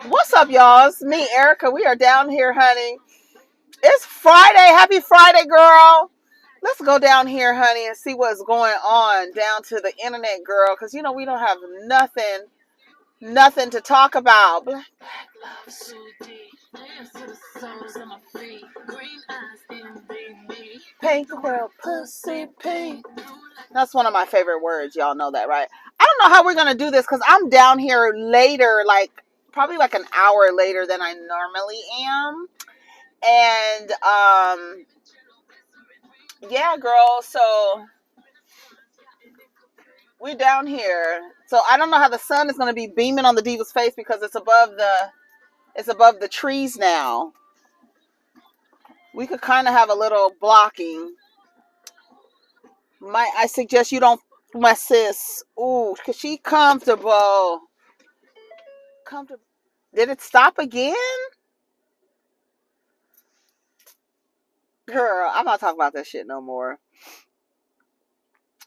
What's up, y'all? It's me, Erica. We are down here, honey. It's Friday. Happy Friday, girl. Let's go down here, honey, and see what's going on down to the internet, girl. Because, we don't have nothing to talk about. Black loves. Pink world pussy pink. That's one of my favorite words. Y'all know that, right? I don't know how we're going to do this because I'm down here later, probably like an hour later than I normally am. And, yeah, girl. So we're down here. So I don't know how the sun is going to be beaming on the diva's face because it's above the trees now. We could kind of have a little blocking. I suggest you don't, my sis. Ooh, cause she comfortable. Comfortable. Did it stop again? Girl, I'm not talking about this shit no more.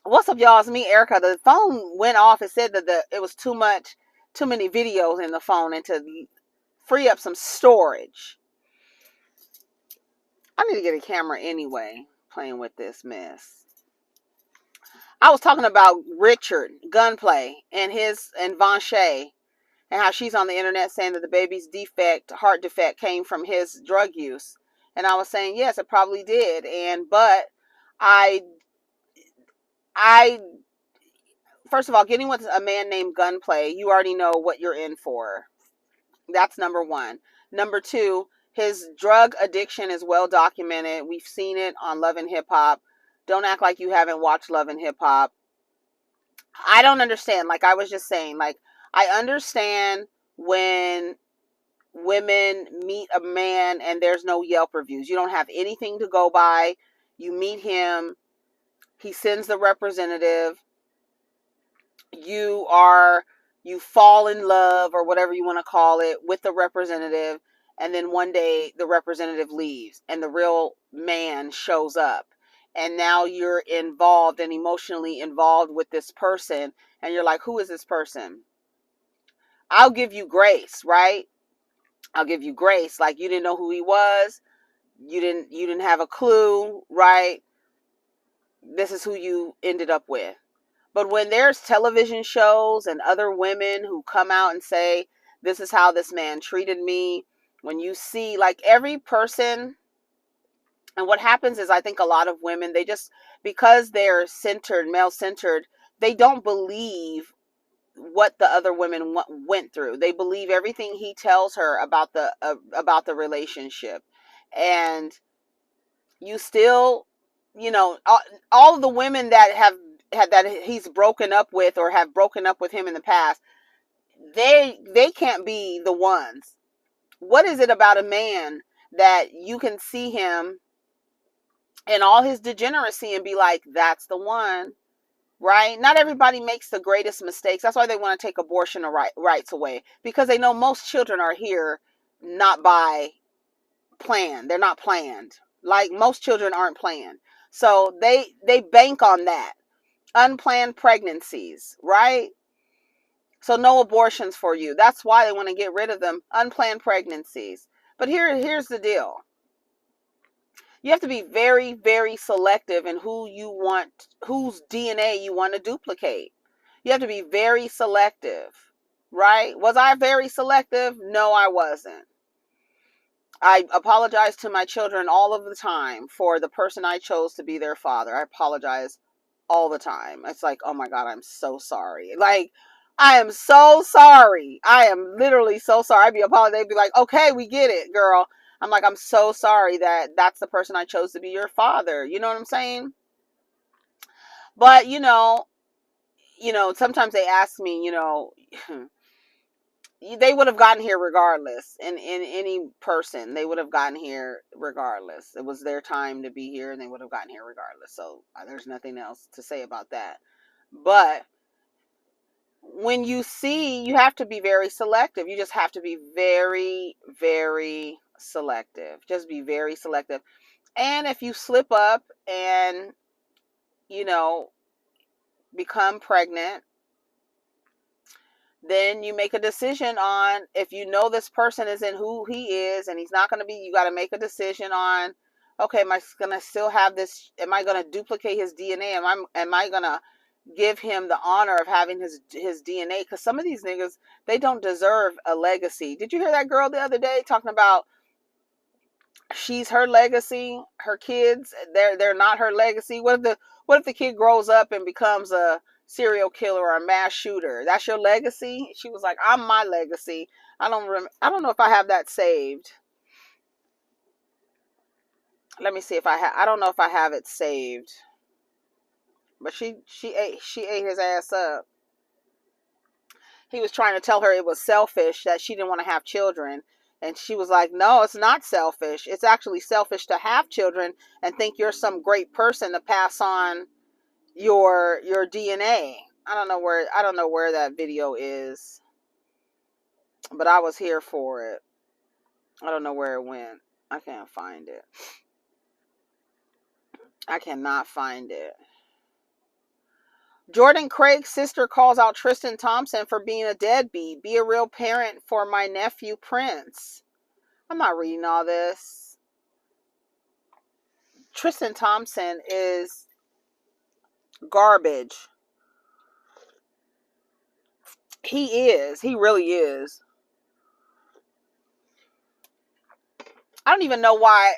What's up, y'all? It's me, Erica. The phone went off. It said that it was too many videos in the phone, and to free up some storage. I need to get a camera anyway, playing with this mess. I was talking about Richard Gunplay and Vonshae, and how she's on the internet saying that the baby's heart defect came from his drug use. And I was saying, yes, it probably did. But I first of all, getting with a man named Gunplay, you already know what you're in for. That's number one. Number two, his drug addiction is well documented. We've seen it on Love and Hip Hop. Don't act like you haven't watched Love and Hip Hop. I don't understand. Like I was just saying, I understand when women meet a man and there's no Yelp reviews. You don't have anything to go by. You meet him. He sends the representative. You fall in love, or whatever you want to call it, with the representative. And then one day the representative leaves and the real man shows up. And now you're involved and emotionally involved with this person. And you're like, who is this person? I'll give you grace, right? I'll give you grace. Like, you didn't know who he was. You didn't have a clue, right? This is who you ended up with. But when there's television shows and other women who come out and say, this is how this man treated me, when you see, like, every person, and what happens is, I think a lot of women, they just, because they're male-centered, they don't believe what the other women went through. They believe everything he tells her about the relationship. And you still, all of the women that he's broken up with or have broken up with him in the past, they can't be the ones. What is it about a man that you can see him in all his degeneracy and be like, that's the one, right? Not everybody makes the greatest mistakes. That's why they want to take abortion rights away, because they know most children are here not by plan. They're not planned. Like, most children aren't planned. So they bank on that. Unplanned pregnancies, right? So no abortions for you. That's why they want to get rid of them. Unplanned pregnancies. But here's the deal. You have to be very, very selective in whose DNA you want to duplicate. You have to be very selective, right? Was I very selective? No, I wasn't. I apologize to my children all of the time for the person I chose to be their father. I apologize all the time. It's like, oh my God, I'm so sorry. Like, I am so sorry. I am literally so sorry. I'd be apologizing. They'd be like, okay, we get it, girl. I'm like, I'm so sorry that's the person I chose to be your father. You know what I'm saying? But, sometimes they ask me, they would have gotten here regardless. In any person, they would have gotten here regardless. It was their time to be here, and they would have gotten here regardless. So there's nothing else to say about that. But when you have to be very selective. You just have to be very, very selective. Just be very selective. And if you slip up and, become pregnant, then you make a decision on, if you know this person is in who he is and he's not going to be, you got to make a decision on, okay, am I going to still have this? Am I going to duplicate his DNA? Am I going to give him the honor of having his DNA? Because some of these niggas, they don't deserve a legacy. Did you hear that girl the other day talking about she's her legacy, her kids, they're not her legacy? What if the kid grows up and becomes a serial killer or a mass shooter? That's your legacy? She was like, I'm my legacy. I don't know if I have that saved. Let me see if I don't know if I have it saved. But she ate his ass up. He was trying to tell her it was selfish that she didn't want to have children. And she was like, no, it's not selfish. It's actually selfish to have children and think you're some great person to pass on your DNA. I don't know where that video is, but I was here for it. I don't know where it went. I can't find it. I cannot find it. Jordan Craig's sister calls out TristanThompson for being a deadbeat. Be a real parent for my nephew Prince. I'm not reading all this. TristanThompson is garbage. He is. He really is. I don't even know why.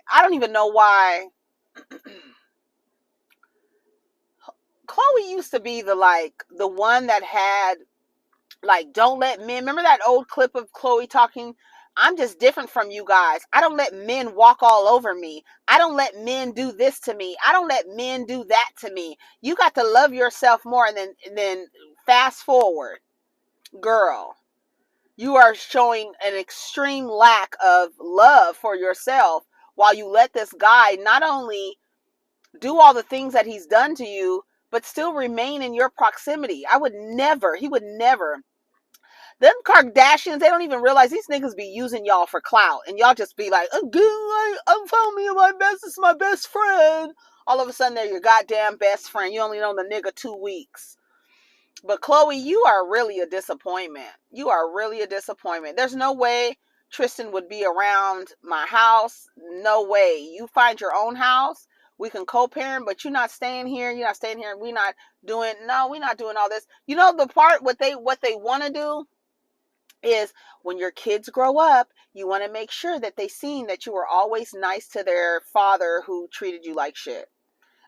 Chloe used to be the one that had, don't let men. Remember that old clip of Chloe talking? I'm just different from you guys. I don't let men walk all over me. I don't let men do this to me. I don't let men do that to me. You got to love yourself more. And then fast forward, girl, you are showing an extreme lack of love for yourself while you let this guy not only do all the things that he's done to you, but still remain in your proximity. He would never. Them Kardashians, they don't even realize these niggas be using y'all for clout. And y'all just be like, I'm following me, this is my best friend. All of a sudden, they're your goddamn best friend. You only know the nigga 2 weeks. But Chloe, you are really a disappointment. You are really a disappointment. There's no way Tristan would be around my house. No way. You find your own house. We can co-parent, but you're not staying here. You're not staying here. We're not doing all this. You know, the part, what they want to do is, when your kids grow up, you want to make sure that they seen that you were always nice to their father who treated you like shit.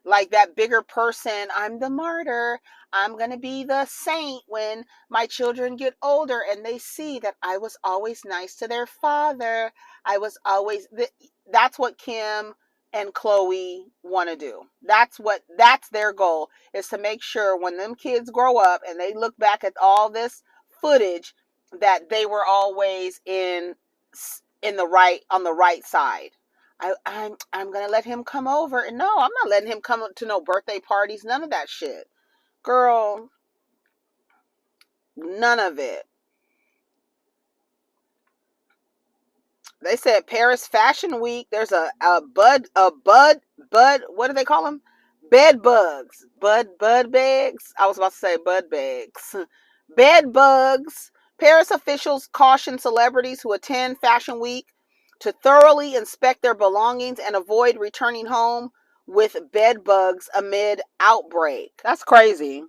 Like that bigger person, I'm the martyr. I'm going to be the saint when my children get older and they see that I was always nice to their father. That's what Kim and Chloe want to do. That's their goal, is to make sure when them kids grow up and they look back at all this footage, that they were always on the right side. I'm gonna let him come over. And no, I'm not letting him come to no birthday parties. None of that shit. Girl, none of it. They said Paris Fashion Week, there's a bud, what do they call them? Bed bugs. Bud bags. I was about to say bud bags. Bed bugs. Paris officials caution celebrities who attend Fashion Week to thoroughly inspect their belongings and avoid returning home with bed bugs amid outbreak. That's crazy.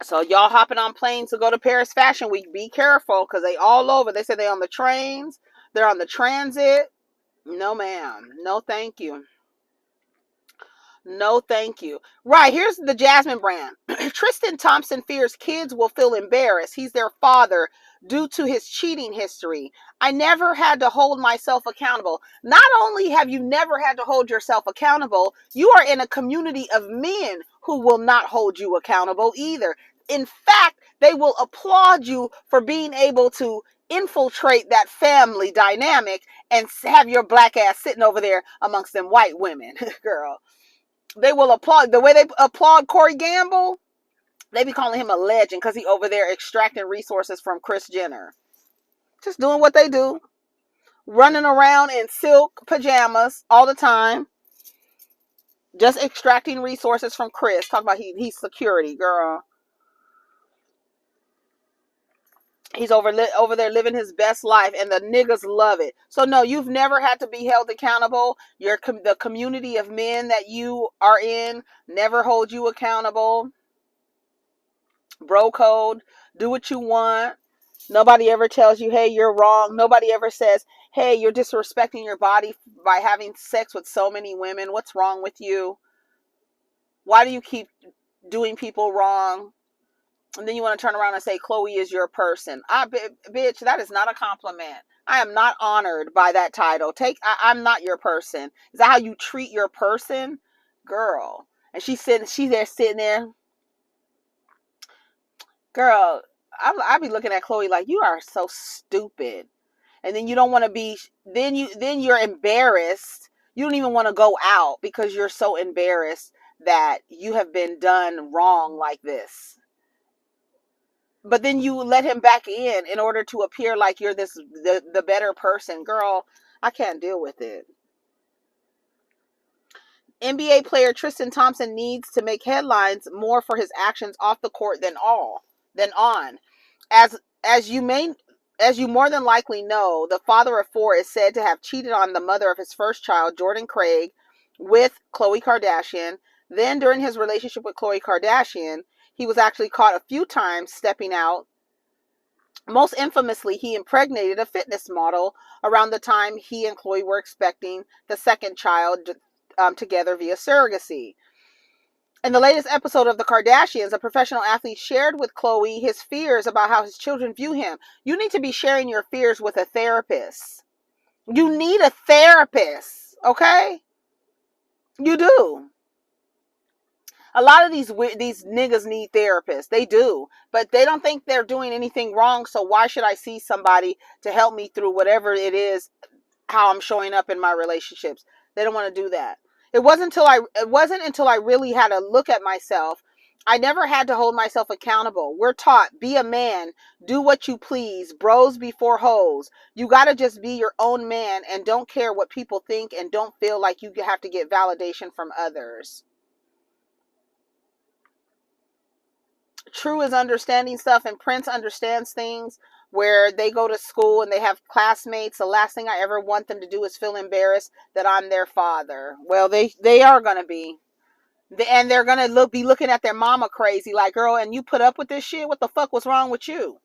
So y'all hopping on planes to go to Paris Fashion Week, be careful, because they all over. They say they on the trains. They're on the transit. No, ma'am. No, thank you. No, thank you. Right, here's the Jasmine brand. TristanThompson fears kids will feel embarrassed. He's their father due to his cheating history. I never had to hold myself accountable. Not only have you never had to hold yourself accountable, you are in a community of men who will not hold you accountable either. In fact, they will applaud you for being able to infiltrate that family dynamic and have your black ass sitting over there amongst them white women. Girl. They will applaud the way they applaud Corey Gamble. They be calling him a legend because he over there extracting resources from Kris Jenner. Just doing what they do. Running around in silk pajamas all the time. Just extracting resources from Kris. Talk about he's security, girl. He's over there living his best life, and the niggas love it. So no, you've never had to be held accountable. The community of men that you are in never hold you accountable. Bro code, do what you want. Nobody ever tells you, hey, you're wrong. Nobody ever says, hey, you're disrespecting your body by having sex with so many women. What's wrong with you? Why do you keep doing people wrong? And then you want to turn around and say, Chloe is your person. Bitch, that is not a compliment. I am not honored by that title. I'm not your person. Is that how you treat your person? Girl. And she's sitting there. Girl, I be looking at Chloe like, you are so stupid. And then you don't want to be, then you're embarrassed. You don't even want to go out because you're so embarrassed that you have been done wrong like this. But then you let him back in order to appear like you're the better person. Girl, I can't deal with it. NBA player TristanThompson needs to make headlines more for his actions off the court than on. As you more than likely know, the father of 4 is said to have cheated on the mother of his first child, Jordan Craig, with Khloe Kardashian. Then during his relationship with Khloe Kardashian, he was actually caught a few times stepping out. Most infamously, he impregnated a fitness model around the time he and Khloe were expecting the second child together via surrogacy. In the latest episode of The Kardashians, a professional athlete shared with Khloe his fears about how his children view him. You need to be sharing your fears with a therapist. You need a therapist, okay? You do. A lot of these niggas need therapists. They do. But they don't think they're doing anything wrong, so why should I see somebody to help me through whatever it is, how I'm showing up in my relationships? They don't want to do that. It wasn't until I really had to look at myself. I never had to hold myself accountable. We're taught, be a man, do what you please, bros before hoes. You got to just be your own man and don't care what people think and don't feel like you have to get validation from others. True is understanding stuff, and Prince understands things where they go to school and they have classmates. The last thing I ever want them to do is feel embarrassed that I'm their father. Well, they are going to be. And they're going to be looking at their mama crazy like, girl, and you put up with this shit? What the fuck was wrong with you?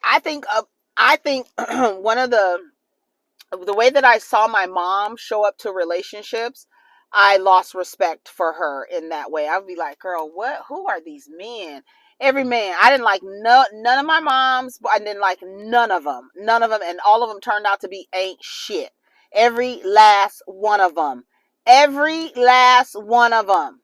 I think one of the way that I saw my mom show up to relationships, I lost respect for her in that way. I'd be like, girl, who are these men? Every man. I didn't like none of my moms, but I didn't like none of them. And all of them turned out to be ain't shit. Every last one of them. Every last one of them.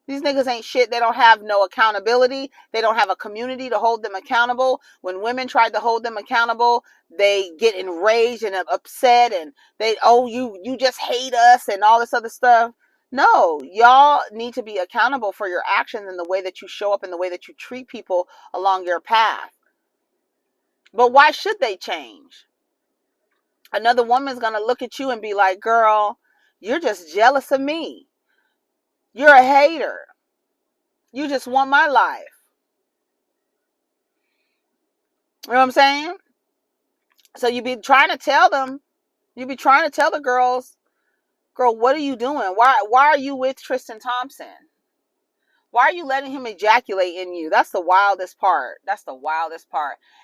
These niggas ain't shit. They don't have no accountability. They don't have a community to hold them accountable. When women tried to hold them accountable, they get enraged and upset and you just hate us and all this other stuff. No, y'all need to be accountable for your actions and the way that you show up and the way that you treat people along your path. But why should they change? Another woman's going to look at you and be like, girl, you're just jealous of me. You're a hater. You just want my life. You know what I'm saying? So you be trying to tell the girls, girl, what are you doing? Why are you with TristanThompson? Why are you letting him ejaculate in you? That's the wildest part.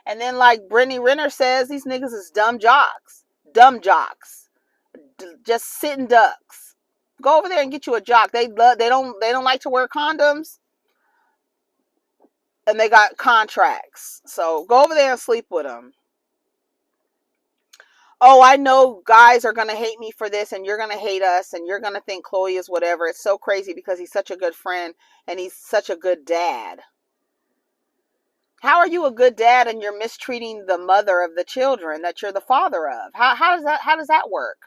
And then like Brittany Renner says, these niggas is dumb jocks. Just sitting ducks. Go over there and get you a jock. They don't like to wear condoms. And they got contracts. So go over there and sleep with them. Oh, I know guys are going to hate me for this and you're going to hate us and you're going to think Chloe is whatever. It's so crazy because he's such a good friend and he's such a good dad. How are you a good dad and you're mistreating the mother of the children that you're the father of? How does that work?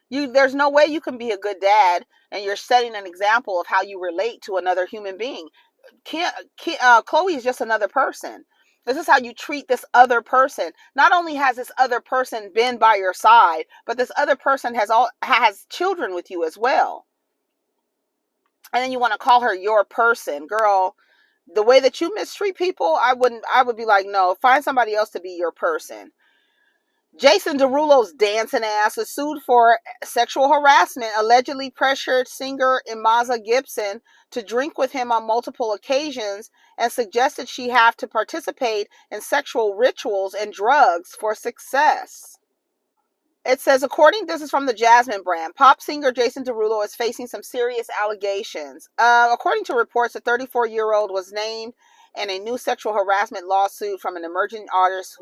There's no way you can be a good dad and you're setting an example of how you relate to another human being. Chloe is just another person. This is how you treat this other person. Not only has this other person been by your side, but this other person has children with you as well. And then you want to call her your person. Girl, The way that you mistreat people, I would be like, no, find somebody else to be your person. Jason Derulo's dancing ass was sued for sexual harassment, allegedly pressured singer Imaza Gibson to drink with him on multiple occasions and suggested she have to participate in sexual rituals and drugs for success. It says, this is from the Jasmine brand, pop singer Jason Derulo is facing some serious allegations. According to reports, the 34-year-old was named in a new sexual harassment lawsuit from an emerging artist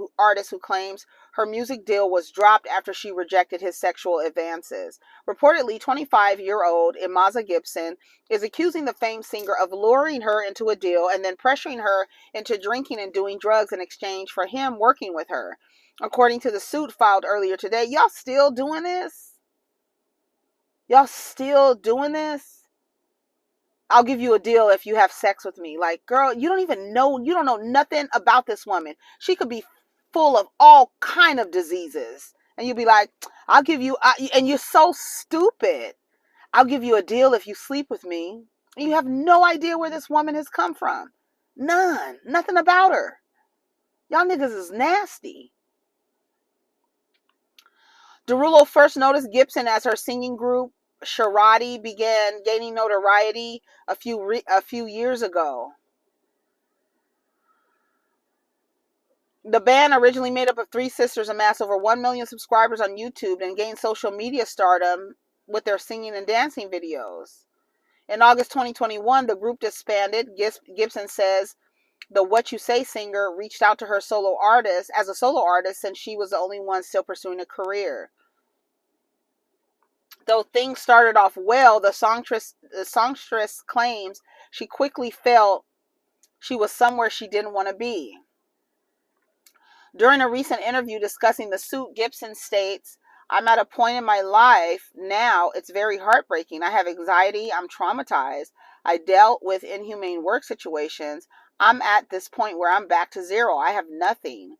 who claims her music deal was dropped after she rejected his sexual advances. Reportedly, 25-year-old Imaza Gibson is accusing the famed singer of luring her into a deal and then pressuring her into drinking and doing drugs in exchange for him working with her. According to the suit filed earlier today, y'all still doing this? Y'all still doing this? I'll give you a deal if you have sex with me. Like, girl, you don't know nothing about this woman. She could be full of all kind of diseases. And you'll be like, and you're so stupid. I'll give you a deal if you sleep with me. And you have no idea where this woman has come from. None. Nothing about her. Y'all niggas is nasty. Derulo first noticed Gibson as her singing group Ciara began gaining notoriety a few years ago. The band, originally made up of 3 sisters, amassed over 1 million subscribers on YouTube and gained social media stardom with their singing and dancing videos. In August 2021, the group disbanded. Gibson says the What You Say singer reached out to her as a solo artist since she was the only one still pursuing a career. Though things started off well, the songstress claims she quickly felt she was somewhere she didn't want to be. During a recent interview discussing the suit, Gibson states, "I'm at a point in my life now, it's very heartbreaking. I have anxiety, I'm traumatized. I dealt with inhumane work situations. I'm at this point where I'm back to zero. I have nothing."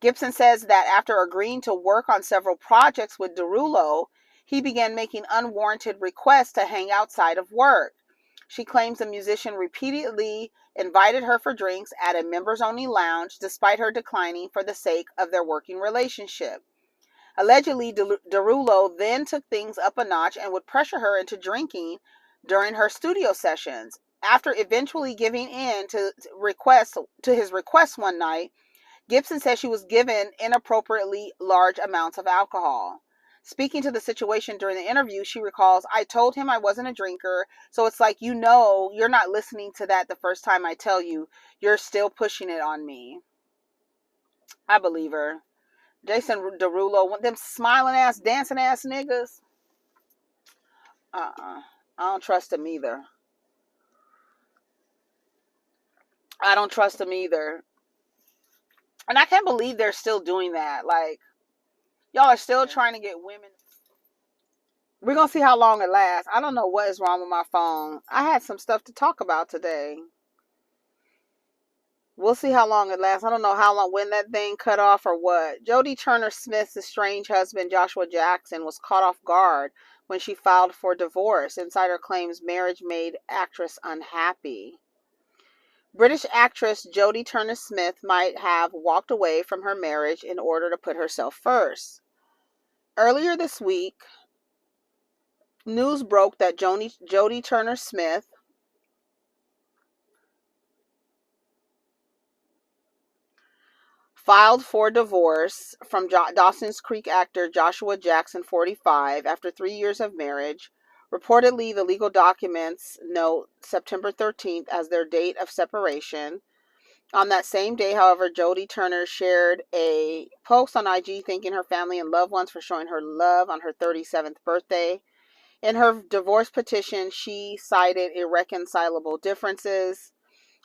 Gibson says that after agreeing to work on several projects with Derulo, he began making unwarranted requests to hang outside of work. She claims the musician repeatedly invited her for drinks at a members-only lounge, despite her declining for the sake of their working relationship. Allegedly, Derulo then took things up a notch and would pressure her into drinking during her studio sessions. After eventually giving in to his request one night, Gibson says she was given inappropriately large amounts of alcohol. Speaking to the situation during the interview, she recalls, "I told him I wasn't a drinker, so it's like, you're not listening to that the first time I tell you. You're still pushing it on me." I believe her. Jason Derulo, them smiling ass, dancing ass niggas. I don't trust him either. I don't trust him either. And I can't believe they're still doing that. Like, y'all are still trying to get women. We're going to see how long it lasts. I don't know what is wrong with my phone. I had some stuff to talk about today. We'll see how long it lasts. I don't know when that thing cut off or what. JodieTurner Smith's estranged husband, Joshua Jackson, was caught off guard when she filed for divorce. Insider claims marriage made actress unhappy. British actress JodieTurner Smith might have walked away from her marriage in order to put herself first. Earlier this week, news broke that JodieTurner Smith filed for divorce from Dawson's Creek actor Joshua Jackson, 45, after 3 years of marriage. Reportedly, the legal documents note September 13th as their date of separation. On that same day, however, JodieTurner shared a post on IG thanking her family and loved ones for showing her love on her 37th birthday. In her divorce petition, she cited irreconcilable differences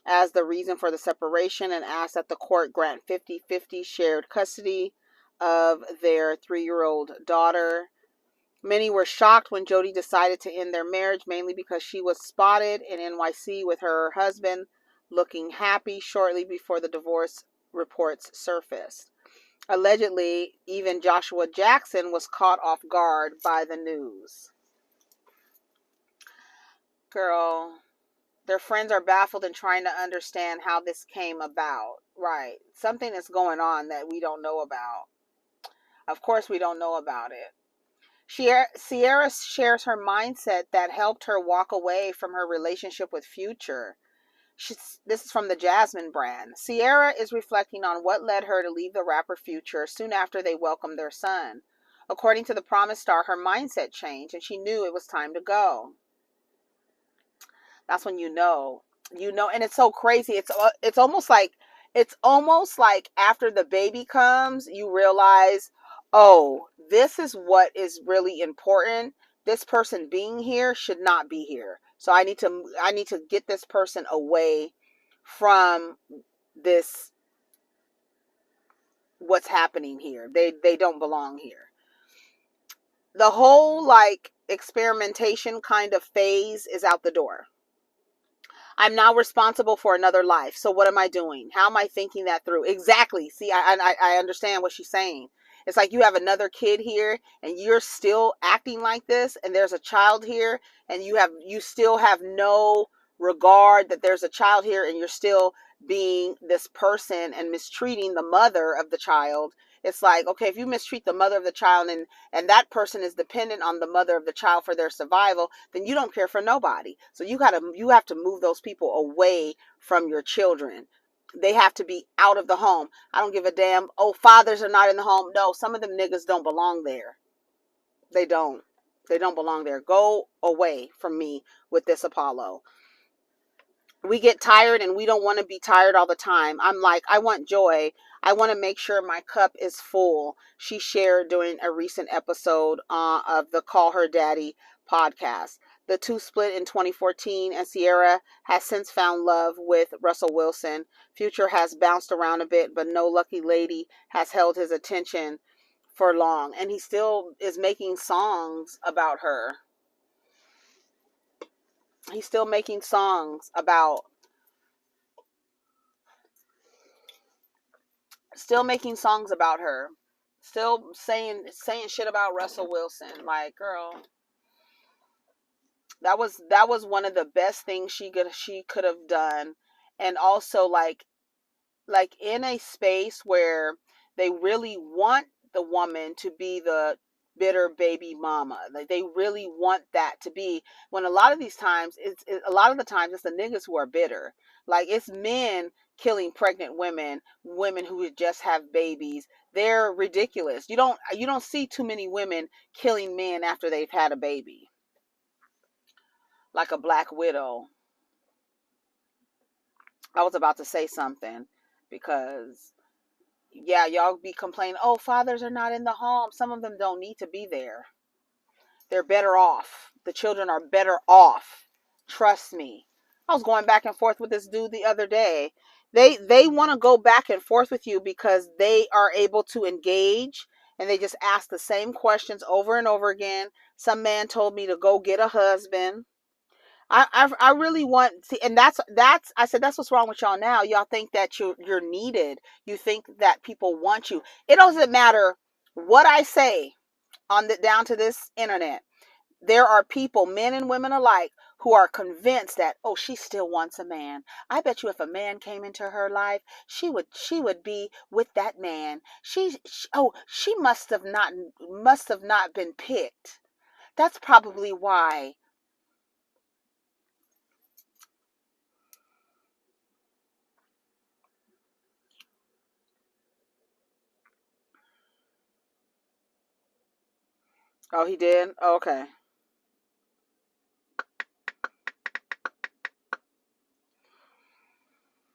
as the reason for the separation and asked that the court grant 50-50 shared custody of their 3-year-old daughter. Many were shocked when Jodie decided to end their marriage, mainly because she was spotted in NYC with her husband looking happy shortly before the divorce reports surfaced. Allegedly, even Joshua Jackson was caught off guard by the news. Girl, Their friends are baffled and trying to understand how this came about. Right. Something is going on that we don't know about. Of course, we don't know about it. Ciara shares her mindset that helped her walk away from her relationship with Future. This is from the Jasmine brand. Ciara is reflecting on what led her to leave the rapper Future soon after they welcomed their son. According to the Promise Star, her mindset changed and she knew it was time to go. That's when and it's so crazy. It's almost like after the baby comes, you realize, oh, this is what is really important. This person being here should not be here. So I need to get this person away from this, what's happening here. They don't belong here. The whole like experimentation kind of phase is out the door. I'm now responsible for another life. So what am I doing? How am I thinking that through? Exactly. See, I understand what she's saying. It's like you have another kid here and you're still acting like this, and there's a child here and you still have no regard that there's a child here, and you're still being this person and mistreating the mother of the child. It's like, okay, if you mistreat the mother of the child and that person is dependent on the mother of the child for their survival, then you don't care for nobody. So you have to move those people away from your children. They have to be out of the home. I don't give a damn. Oh, fathers are not in the home. No, some of them niggas don't belong there. They don't. They don't belong there. Go away from me with this Apollo. We get tired and we don't want to be tired all the time. I'm like, I want joy. I want to make sure my cup is full. She shared during a recent episode of the Call Her Daddy podcast. The two split in 2014, and Ciara has since found love with Russell Wilson. Future has bounced around a bit, but no lucky lady has held his attention for long. And he still is making songs about her. He's still making songs about her, still saying shit about Russell Wilson. Like, girl, that was one of the best things she could have done. And also like in a space where they really want the woman to be the bitter baby mama. Like, they really want that to be, when a lot of the times it's the niggas who are bitter. Like, it's men killing pregnant women who just have babies. They're ridiculous. You don't see too many women killing men after they've had a baby, like a Black Widow. I was about to say something because, yeah, y'all be complaining, oh, fathers are not in the home. Some of them don't need to be there. They're better off. The children are better off. Trust me. I was going back and forth with this dude the other day. They want to go back and forth with you because they are able to engage, and they just ask the same questions over and over again. Some man told me to go get a husband. I really want to, and that's I said, that's what's wrong with y'all now. Y'all think that you're needed. You think that people want you. It doesn't matter what I say on the down to this internet. There are people, men and women alike, who are convinced that, oh, she still wants a man. I bet you if a man came into her life, she would be with that man. She must have not been picked. That's probably why. Oh, he did? Oh, okay.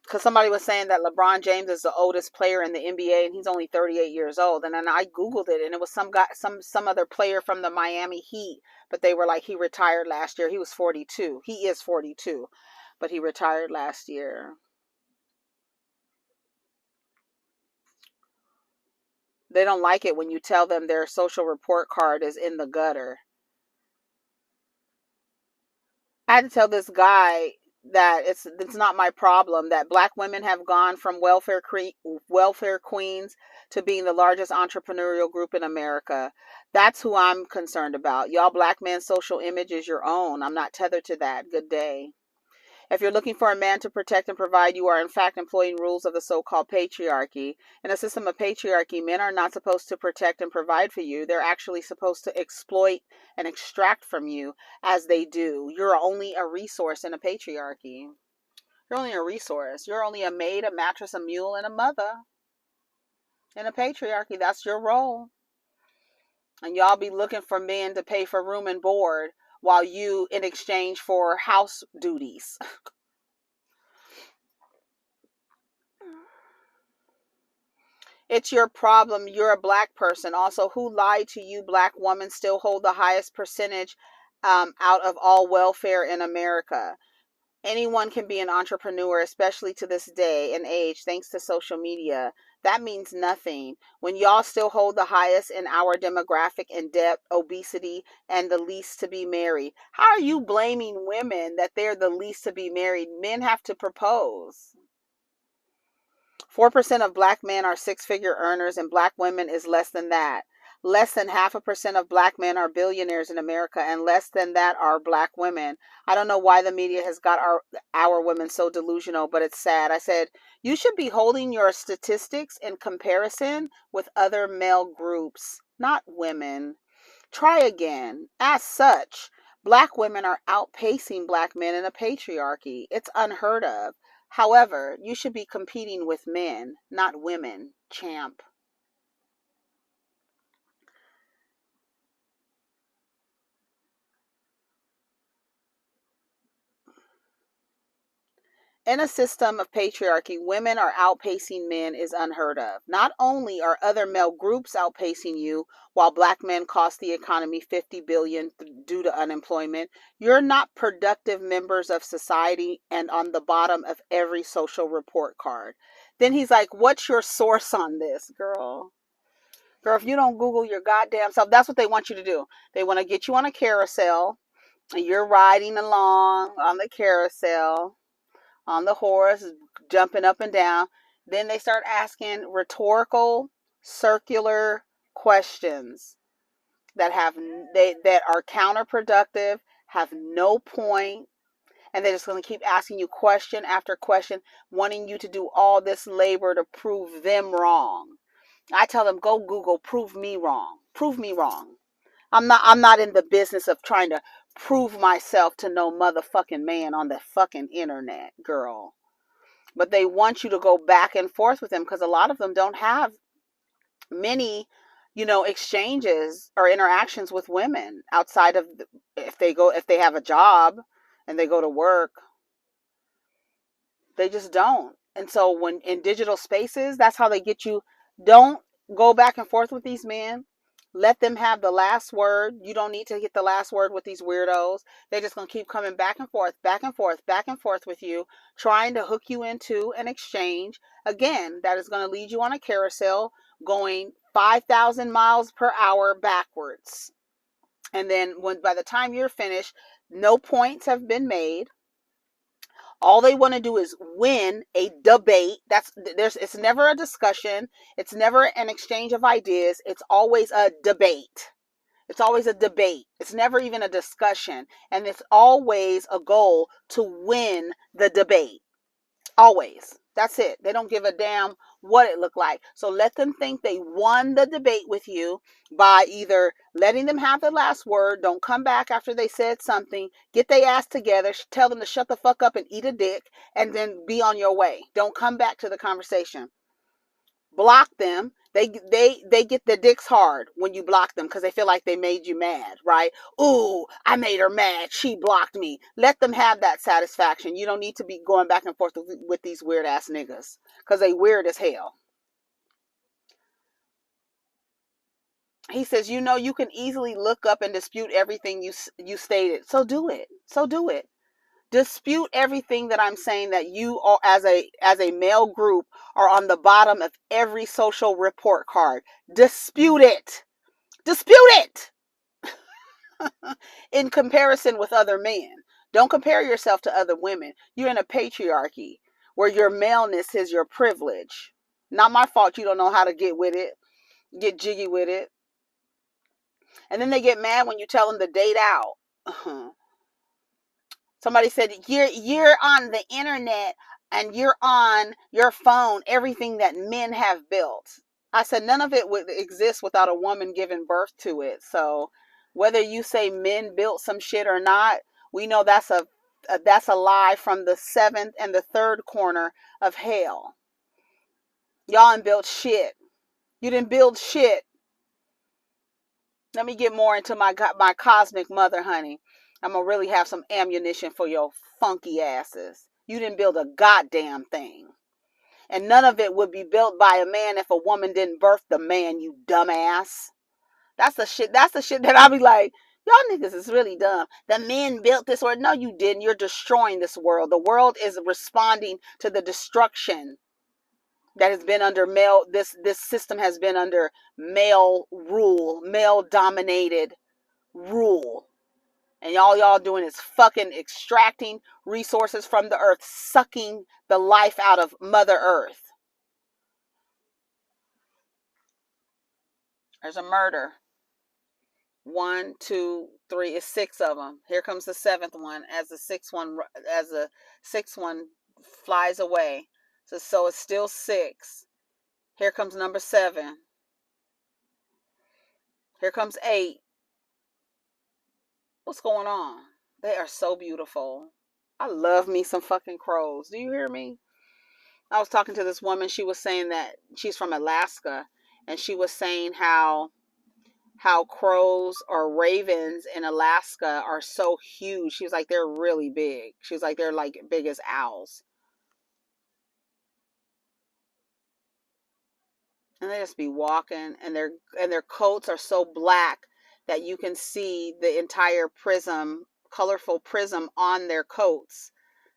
Because somebody was saying that LeBron James is the oldest player in the NBA and he's only 38 years old. And then I Googled it, and it was some guy, some other player from the Miami Heat, but they were like, he retired last year. He was 42. He is 42, but he retired last year. They don't like it when you tell them their social report card is in the gutter. I had to tell this guy that it's not my problem that Black women have gone from welfare queens to being the largest entrepreneurial group in America. That's who I'm concerned about. Y'all Black men's social image is your own. I'm not tethered to that. Good day. If you're looking for a man to protect and provide, you are in fact employing rules of the so-called patriarchy. In a system of patriarchy, men are not supposed to protect and provide for you. They're actually supposed to exploit and extract from you as they do. You're only a resource in a patriarchy. You're only a resource. You're only a maid, a mattress, a mule, and a mother. In a patriarchy, that's your role. And y'all be looking for men to pay for room and board while you in exchange for house duties. It's your problem. You're a black person. Also, who lied to you? Black women still hold the highest percentage out of all welfare in America. Anyone can be an entrepreneur, especially to this day and age, thanks to social media. That means nothing. When y'all still hold the highest in our demographic in debt, obesity, and the least to be married. How are you blaming women that they're the least to be married? Men have to propose. 4% of black men are six-figure earners, and black women is less than that. Less than 0.5% of black men are billionaires in America, and less than that are black women. I don't know why the media has got our women so delusional, but it's sad. I said, you should be holding your statistics in comparison with other male groups, not women. Try again. As such, black women are outpacing black men in a patriarchy. It's unheard of. However, you should be competing with men, not women, champ. In a system of patriarchy, women are outpacing men is unheard of. Not only are other male groups outpacing you, while black men cost the economy $50 billion due to unemployment, you're not productive members of society and on the bottom of every social report card. Then he's like, what's your source on this, girl? Girl, if you don't Google your goddamn self, that's what they want you to do. They want to get you on a carousel, and you're riding along on the carousel on the horse, jumping up and down. Then they start asking rhetorical, circular questions that that are counterproductive, have no point, and they're just going to keep asking you question after question, wanting you to do all this labor to prove them wrong. I tell them, go Google, prove me wrong. Prove me wrong. I'm not in the business of trying to prove myself to no motherfucking man on the fucking internet, girl. But they want you to go back and forth with them because a lot of them don't have many, exchanges or interactions with women outside of if they have a job and they go to work. They just don't. And so when in digital spaces, that's how they get you. Don't go back and forth with these men. Let them have the last word. You don't need to get the last word with these weirdos. They're just going to keep coming back and forth, back and forth, back and forth with you, trying to hook you into an exchange. Again, that is going to lead you on a carousel going 5,000 miles per hour backwards. And then by the time you're finished, no points have been made. All they want to do is win a debate. It's never a discussion. It's never an exchange of ideas. It's always a debate. It's always a debate. It's never even a discussion. And it's always a goal to win the debate. Always. That's it. They don't give a damn what it looked like. So let them think they won the debate with you by either letting them have the last word, don't come back after they said something, get their ass together, tell them to shut the fuck up and eat a dick, and then be on your way. Don't come back to the conversation. Block them. They get their dicks hard when you block them because they feel like they made you mad, right? Ooh, I made her mad. She blocked me. Let them have that satisfaction. You don't need to be going back and forth with these weird ass niggas because they weird as hell. He says, you can easily look up and dispute everything you stated. So do it. Dispute everything that I'm saying that you are as a male group are on the bottom of every social report card. Dispute it. In comparison with other men. Don't compare yourself to other women. You're in a patriarchy where your maleness is your privilege. Not my fault you don't know how to get with it. Get jiggy with it. And then they get mad when you tell them to date out. So Somebody said, you're on the internet and you're on your phone, everything that men have built. I said, none of it would exist without a woman giving birth to it. So whether you say men built some shit or not, we know that's a lie from the seventh and the third corner of hell. Y'all ain't built shit. You didn't build shit. Let me get more into my cosmic mother, honey. I'm going to really have some ammunition for your funky asses. You didn't build a goddamn thing. And none of it would be built by a man if a woman didn't birth the man, you dumbass. That's the shit that I'll be like, y'all niggas is really dumb. The men built this world. No, you didn't. You're destroying this world. The world is responding to the destruction that has been under male, this system has been under male rule, male dominated rule. And y'all doing is fucking extracting resources from the earth, sucking the life out of Mother Earth. There's a murder. 1, 2, 3. It's 6 of them. Here comes the 7th one as the 6th one flies away. So it's still 6. Here comes number 7. Here comes 8. What's going on? They are so beautiful. I love me some fucking crows. Do you hear me? I was talking to this woman. She was saying that she's from Alaska, and she was saying how crows or ravens in Alaska are so huge. She was like, they're really big. She was like, they're like big as owls. And they just be walking, and their coats are so black that you can see the entire colorful prism on their coats.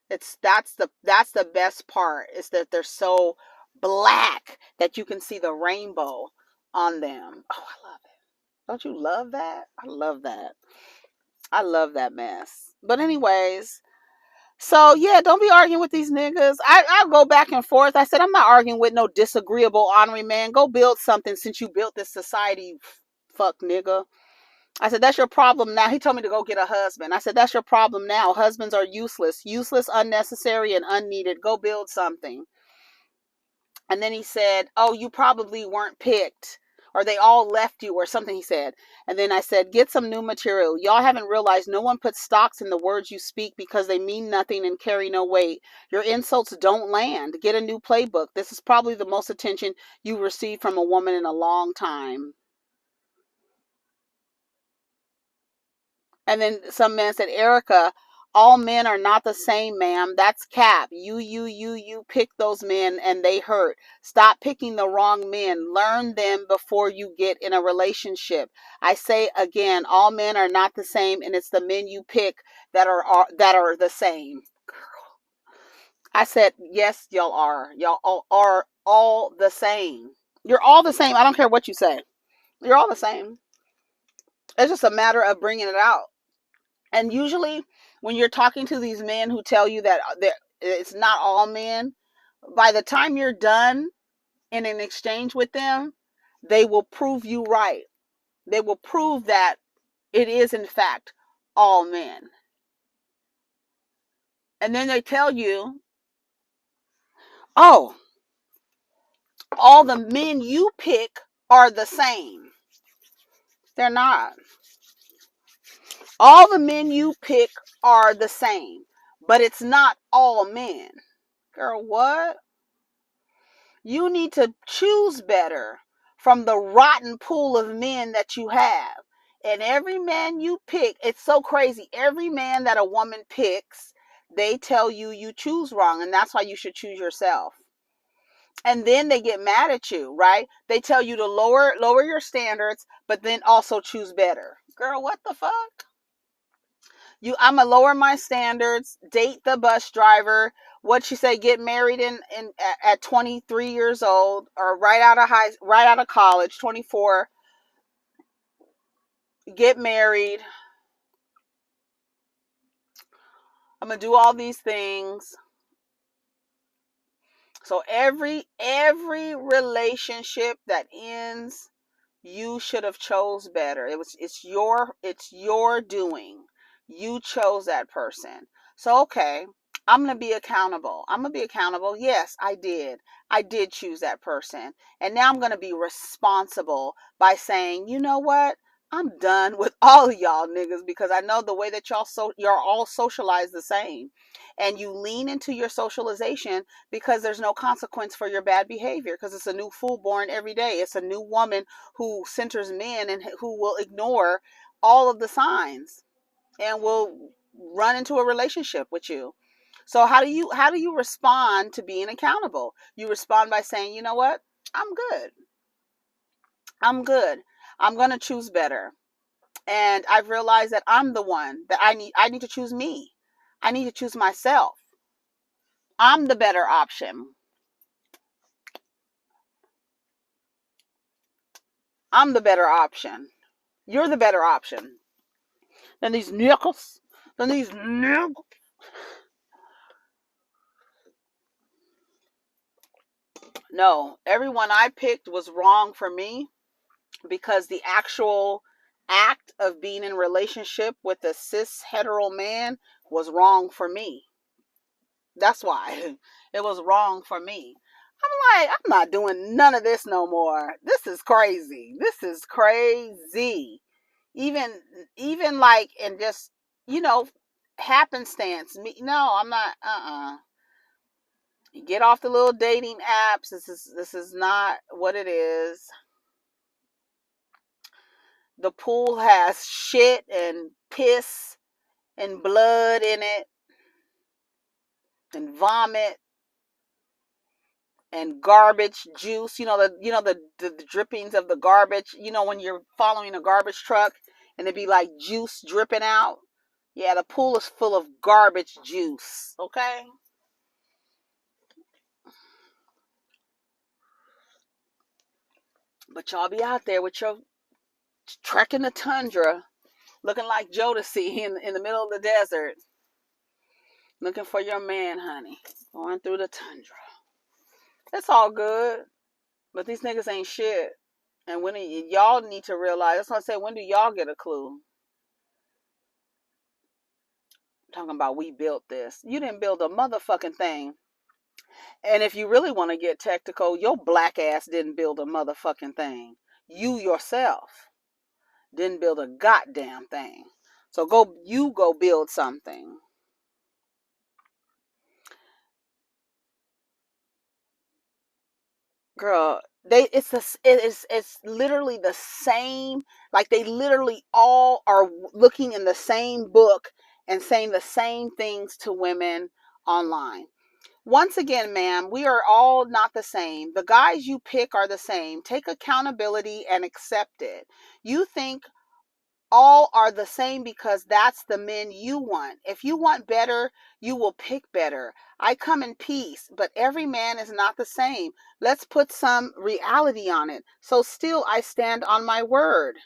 That's the best part, is that they're so black that you can see the rainbow on them. Oh, I love it. Don't you love that? I love that. I love that mess. But anyways, so yeah, don't be arguing with these niggas. I go back and forth. I said, I'm not arguing with no disagreeable honorary man. Go build something since you built this society, fuck nigga. I said, that's your problem now. He told me to go get a husband. I said, that's your problem now. Husbands are useless, unnecessary, and unneeded. Go build something. And then he said, oh, you probably weren't picked, or they all left you, or something, he said. And then I said, get some new material. Y'all haven't realized no one puts stocks in the words you speak because they mean nothing and carry no weight. Your insults don't land. Get a new playbook. This is probably the most attention you received from a woman in a long time. And then some man said, Erica, all men are not the same, ma'am. That's cap. You pick those men and they hurt. Stop picking the wrong men. Learn them before you get in a relationship. I say again, all men are not the same, and it's the men you pick that are the same. I said, yes, y'all are. Y'all are all the same. You're all the same. I don't care what you say. You're all the same. It's just a matter of bringing it out. And usually when you're talking to these men who tell you that it's not all men, by the time you're done in an exchange with them, they will prove you right. They will prove that it is, in fact, all men. And then they tell you, oh, all the men you pick are the same. They're not. All the men you pick are the same, but it's not all men. Girl, what? You need to choose better from the rotten pool of men that you have. And every man you pick, it's so crazy. Every man that a woman picks, they tell you choose wrong, and that's why you should choose yourself. And then they get mad at you, right? They tell you to lower your standards, but then also choose better. Girl, what the fuck? I'm gonna lower my standards, date the bus driver. What'd she say? Get married at 23 years old, or right out of college, 24. Get married. I'm gonna do all these things. So every relationship that ends, you should have chose better. It's your doing. You chose that person. So, okay, I'm going to be accountable. I'm going to be accountable. Yes, I did. I did choose that person. And now I'm going to be responsible by saying, you know what? I'm done with all of y'all niggas, because I know the way that you're all socialized the same. And you lean into your socialization because there's no consequence for your bad behavior, because it's a new fool born every day. It's a new woman who centers men and who will ignore all of the signs and will run into a relationship with you. So how do you respond to being accountable? You respond by saying, you know what? I'm good. I'm good. I'm going to choose better. And I've realized that I'm the one that I need to choose me. I need to choose myself. I'm the better option. I'm the better option. You're the better option than these nickels. Than these nickels. No, everyone I picked was wrong for me, because the actual act of being in a relationship with a cis hetero man was wrong for me. That's why it was wrong for me. I'm like, I'm not doing none of this no more. This is crazy. This is crazy. Even even like, and just, you know, happenstance. Me, no, I'm not. Get off the little dating apps. This is not what it is. The pool has shit and piss and blood in it and vomit and garbage juice. The drippings of the garbage. When you're following a garbage truck and it'd be like juice dripping out. Yeah, the pool is full of garbage juice. Okay. But y'all be out there with your trekking the tundra, looking like Jodeci in the middle of the desert, looking for your man, honey, going through the tundra. It's all good, but these niggas ain't shit. And when y'all need to realize, that's what I say, when do y'all get a clue? I'm talking about we built this. You didn't build a motherfucking thing. And if you really want to get technical, your black ass didn't build a motherfucking thing. You yourself didn't build a goddamn thing. So go build something. Girl, it's literally the same. Like, they literally all are looking in the same book and saying the same things to women online. Once again, ma'am, we are all not the same. The guys you pick are the same. Take accountability and accept it. You think all are the same because that's the men you want. If you want better, you will pick better. I come in peace, but every man is not the same. Let's put some reality on it. So still, I stand on my word.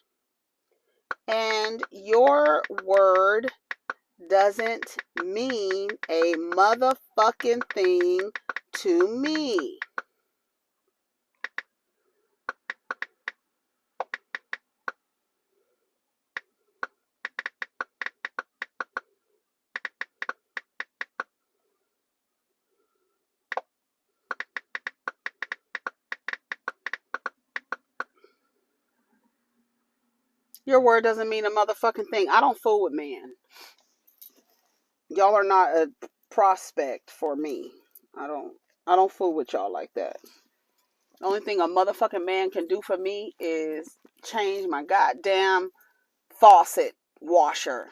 And your word doesn't mean a motherfucking thing to me. Your word doesn't mean a motherfucking thing. I don't fool with men. Y'all are not a prospect for me. I don't fool with y'all like that. The only thing a motherfucking man can do for me is change my goddamn faucet washer.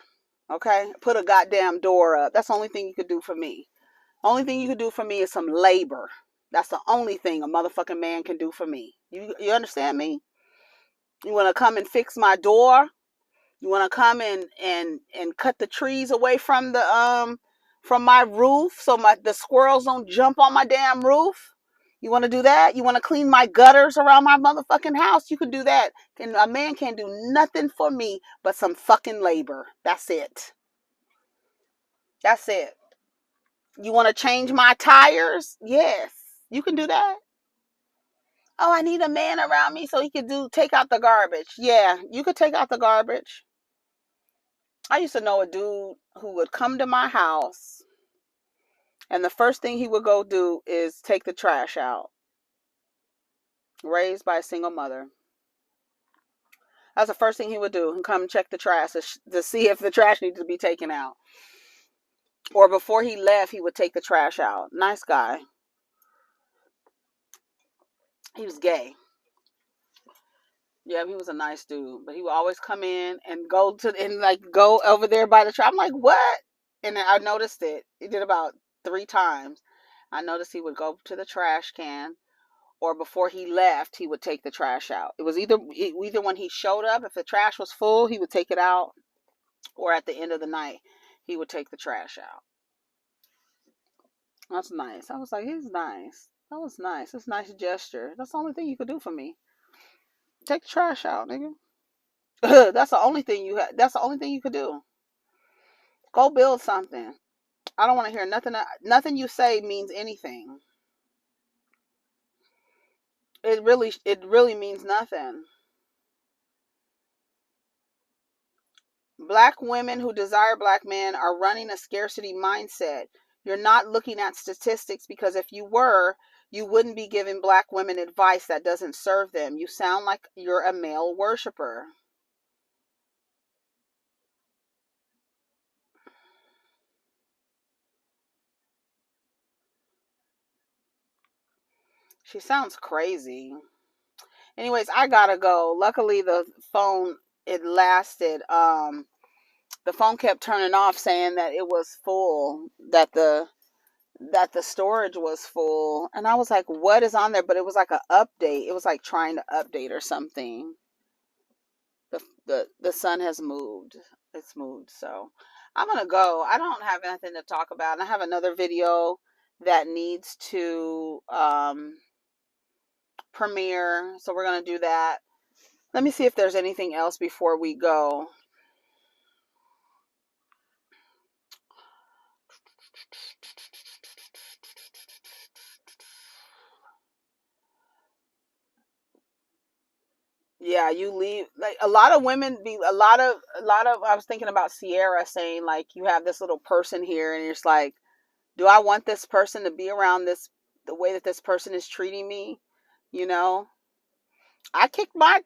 Okay? Put a goddamn door up. That's the only thing you could do for me. Only thing you could do for me is some labor. That's the only thing a motherfucking man can do for me. You understand me? You want to come and fix my door? You want to come and cut the trees away from from my roof so the squirrels don't jump on my damn roof? You want to do that? You want to clean my gutters around my motherfucking house? You can do that. And a man can't do nothing for me but some fucking labor. That's it. That's it. You want to change my tires? Yes. You can do that. Oh, I need a man around me so he could take out the garbage. Yeah, you could take out the garbage. I used to know a dude who would come to my house, and the first thing he would go do is take the trash out. Raised by a single mother. That's the first thing he would do, and come check the trash to see if the trash needed to be taken out. Or before he left, he would take the trash out. Nice guy. He was gay. Yeah, he was a nice dude, but he would always come in and go over there by the trash. I'm like, what? And then I noticed it. He did about 3 times. I noticed he would go to the trash can, or before he left, he would take the trash out. It was either when he showed up, if the trash was full, he would take it out, or at the end of the night, he would take the trash out. That's nice. I was like, he's nice. That was nice. That's a nice gesture. That's the only thing you could do for me. Take the trash out, nigga. That's the only thing that's the only thing you could do. Go build something. I don't want to hear nothing. Nothing you say means anything. It really means nothing. Black women who desire black men are running a scarcity mindset. You're not looking at statistics, because if you were, you wouldn't be giving black women advice that doesn't serve them. You sound like you're a male worshiper. She sounds crazy. Anyways, I gotta go. Luckily, the phone, it lasted. The phone kept turning off, saying that it was full, that the storage was full, and I was like, what is on there? But it was like an update. It was like trying to update or something. The sun has moved. It's moved. So I'm gonna go. I don't have anything to talk about, and I have another video that needs to premiere, so we're gonna do that. Let me see if there's anything else before we go. Yeah, you leave, like, a lot of women be a lot of I was thinking about Ciara saying, like, you have this little person here, and you're just like, do I want this person to be around the way that this person is treating me? You know, I kicked my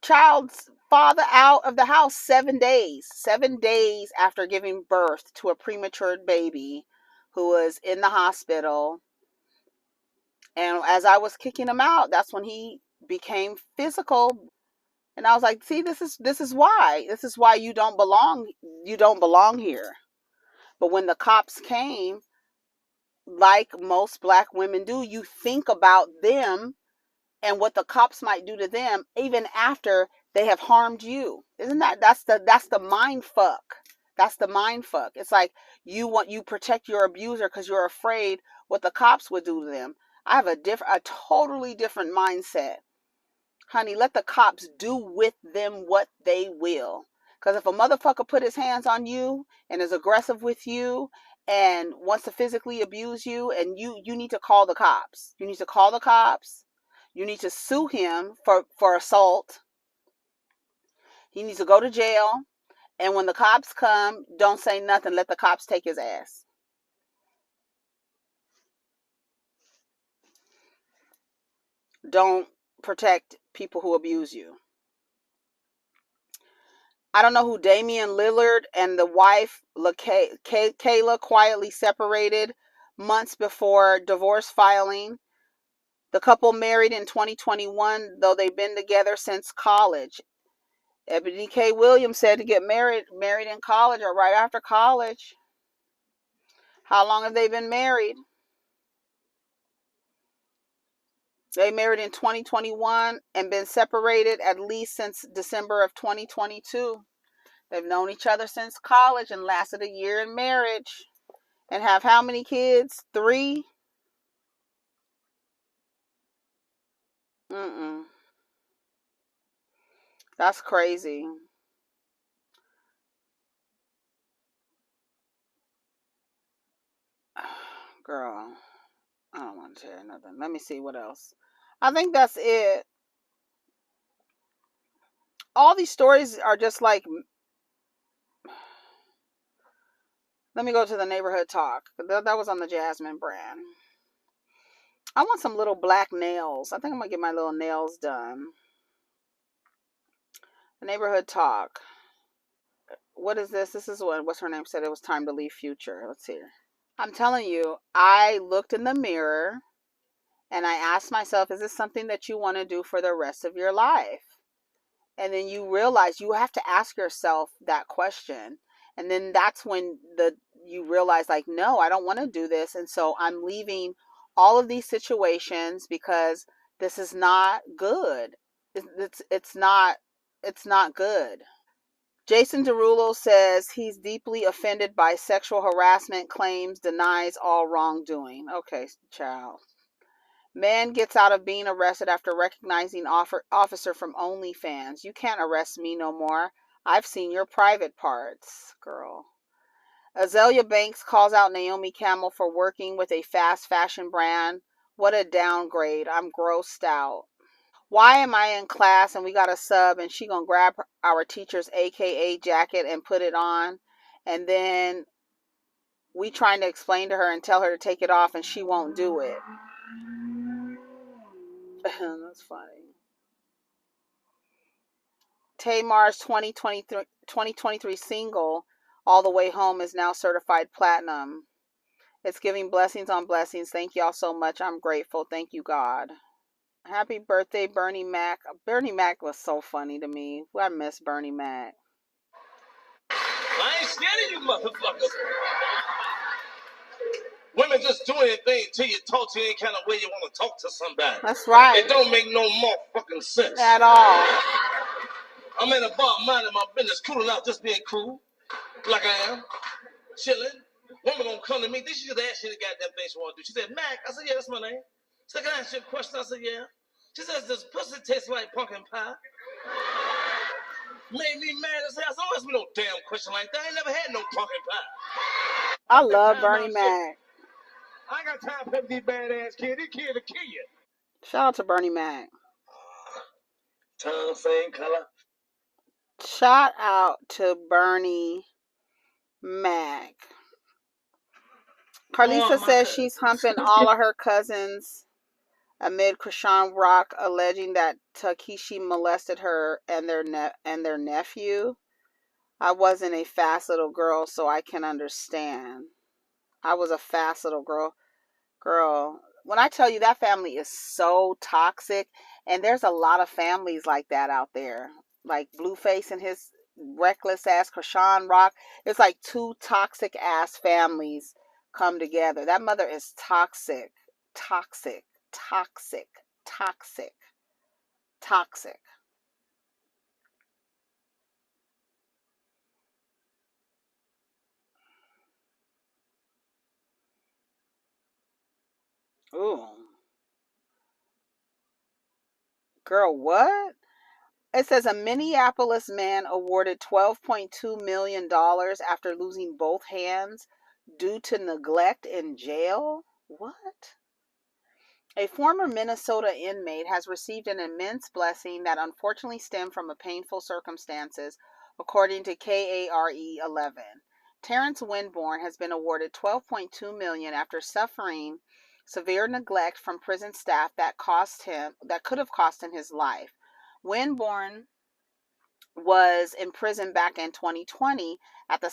child's father out of the house 7 days. 7 days after giving birth to a premature baby who was in the hospital. And as I was kicking him out, that's when he became physical. And I was like, see, this is why you don't belong here. But when the cops came, like most black women do, you think about them and what the cops might do to them even after they have harmed you. Isn't that's the mind fuck. That's the mind fuck. It's like you protect your abuser because you're afraid what the cops would do to them. I have a totally different mindset. Honey, let the cops do with them what they will. Because if a motherfucker put his hands on you and is aggressive with you and wants to physically abuse you, and you need to call the cops. You need to call the cops. You need to sue him for assault. He needs to go to jail. And when the cops come, don't say nothing. Let the cops take his ass. Don't protect people who abuse you. I don't know who Damian Lillard and the wife, Kayla, quietly separated months before divorce filing. The couple married in 2021, though they've been together since college. Ebony K. Williams said to get married in college or right after college. How long have they been married? They married in 2021 and been separated at least since December of 2022. They've known each other since college and lasted a year in marriage. And have how many kids? 3? That's crazy. Girl, I don't want to share nothing. Let me see what else. I think that's it. All these stories are just like, Let me go to the neighborhood talk. That was on the Jasmine brand. I want some little black nails. I think I'm going to get my little nails done. The neighborhood talk. What is this? This is what's her name said it was time to leave Future. Let's see. I'm telling you, I looked in the mirror and I asked myself, is this something that you want to do for the rest of your life? And then you realize you have to ask yourself that question. And then that's when you realize, like, no, I don't want to do this. And so I'm leaving all of these situations because this is not good. It's not good. JasonDerulo says he's deeply offended by sexual harassment claims, denies all wrongdoing. Okay, child. Man gets out of being arrested after recognizing officer from OnlyFans. You can't arrest me no more. I've seen your private parts, girl. Azalea Banks calls out Naomi Campbell for working with a fast fashion brand. What a downgrade. I'm grossed out. Why am I in class and we got a sub and she gonna grab our teacher's AKA jacket and put it on, and then we trying to explain to her and tell her to take it off and she won't do it. That's funny. Tamar's 2023 single, All the Way Home, is now certified platinum. It's giving blessings on blessings. Thank y'all so much. I'm grateful. Thank you, God. Happy birthday, Bernie Mac. Bernie Mac was so funny to me. I miss Bernie Mac. I ain't scared of you motherfuckers. Women just do anything till you talk to you any kind of way you want to talk to somebody. That's right. It don't make no more fucking sense. At all. I'm in a bar minding my business, cooling out, just being cool, like I am, chilling. Woman gonna come to me, she just ask you the goddamn thing she want to do. She said, Mac. I said, yeah, that's my name. She said, can I ask you a question? I said, yeah. She says, does pussy taste like pumpkin pie? Made me mad as hell. I said, don't ask me no damn question like that. I ain't never had no pumpkin pie. I love Bernie Mac. I ain't got time for these badass kids. These kids will kill you. Shout out to Bernie Mac. Tongue same color. Shout out to Bernie Mac. Carlisa says she's humping all of her cousins amid Krishan Rock alleging that Takeshi molested her and their nephew. I wasn't a fast little girl, so I can understand. I was a fast little girl. When I tell you, that family is so toxic, and there's a lot of families like that out there. Like Blueface and his reckless ass Krishan Rock. It's like two toxic ass families come together. That mother is toxic. Toxic. Toxic. Toxic. Toxic. Ooh. Girl, what? It says a Minneapolis man awarded $12.2 million after losing both hands due to neglect in jail. What? A former Minnesota inmate has received an immense blessing that unfortunately stemmed from painful circumstances, according to KARE 11. Terrence Winborn has been awarded $12.2 million after suffering severe neglect from prison staff that could have cost him his life. Winborn was in prison back in 2020 at the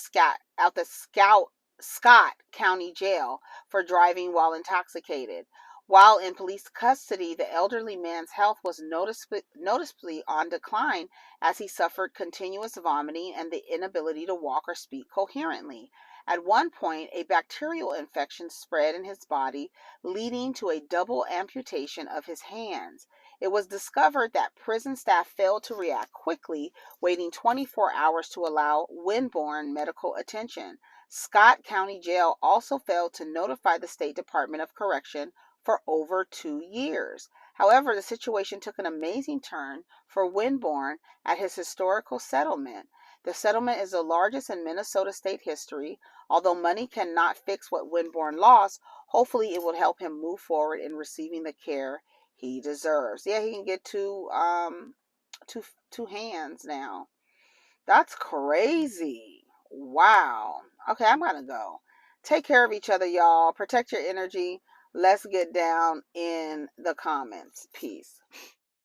Scott County Jail for driving while intoxicated. While in police custody, the elderly man's health was noticeably on decline as he suffered continuous vomiting and the inability to walk or speak coherently. At one point, a bacterial infection spread in his body, leading to a double amputation of his hands. It was discovered that prison staff failed to react quickly, waiting 24 hours to allow Winborn medical attention. Scott County Jail also failed to notify the State Department of Correction for over 2 years. However, the situation took an amazing turn for Winborn at his historical settlement. The settlement is the largest in Minnesota state history. Although money cannot fix what Winborn lost, hopefully it will help him move forward in receiving the care he deserves. Yeah, he can get two hands now. That's crazy. Wow. Okay, I'm gonna go. Take care of each other, y'all. Protect your energy. Let's get down in the comments. Peace.